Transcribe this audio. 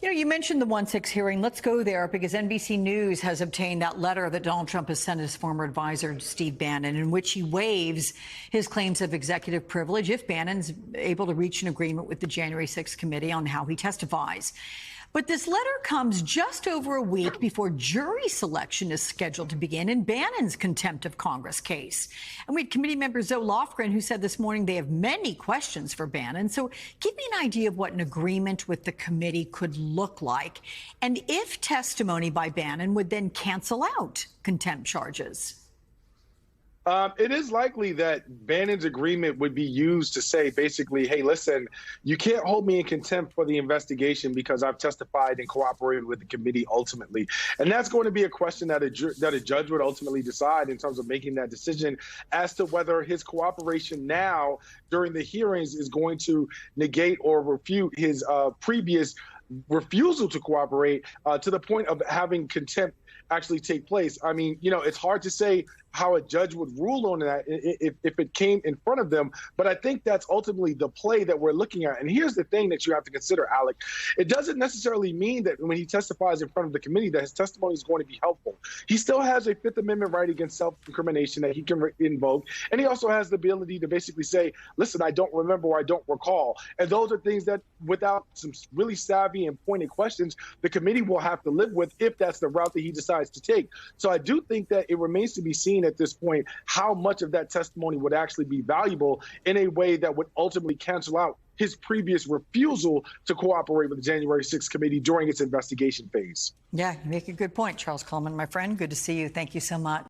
You know, you mentioned the 1-6 hearing. Let's go there because NBC News has obtained that letter that Donald Trump has sent his former advisor, Steve Bannon, in which he waives his claims of executive privilege if Bannon's able to reach an agreement with the January 6th committee on how he testifies. But this letter comes just over a week before jury selection is scheduled to begin in Bannon's contempt of Congress case. And we had committee member Zoe Lofgren, who said this morning they have many questions for Bannon. So give me an idea of what an agreement with the committee could look like, and if testimony by Bannon would then cancel out contempt charges. It is likely that Bannon's agreement would be used to say, basically, hey, listen, you can't hold me in contempt for the investigation because I've testified and cooperated with the committee ultimately. And that's going to be a question that a judge would ultimately decide in terms of making that decision as to whether his cooperation now during the hearings is going to negate or refute his previous refusal to cooperate to the point of having contempt actually take place. I mean, you know, it's hard to say how a judge would rule on that if it came in front of them. But I think that's ultimately the play that we're looking at. And here's the thing that you have to consider, Alec. It doesn't necessarily mean that when he testifies in front of the committee that his testimony is going to be helpful. He still has a Fifth Amendment right against self-incrimination that he can invoke. And he also has the ability to basically say, listen, I don't remember or I don't recall. And those are things that, without some really savvy and pointed questions, the committee will have to live with if that's the route that he decides to take. So I do think that it remains to be seen at this point how much of that testimony would actually be valuable in a way that would ultimately cancel out his previous refusal to cooperate with the January 6th committee during its investigation phase. Yeah, you make a good point, Charles Coleman, my friend. Good to see you. Thank you so much.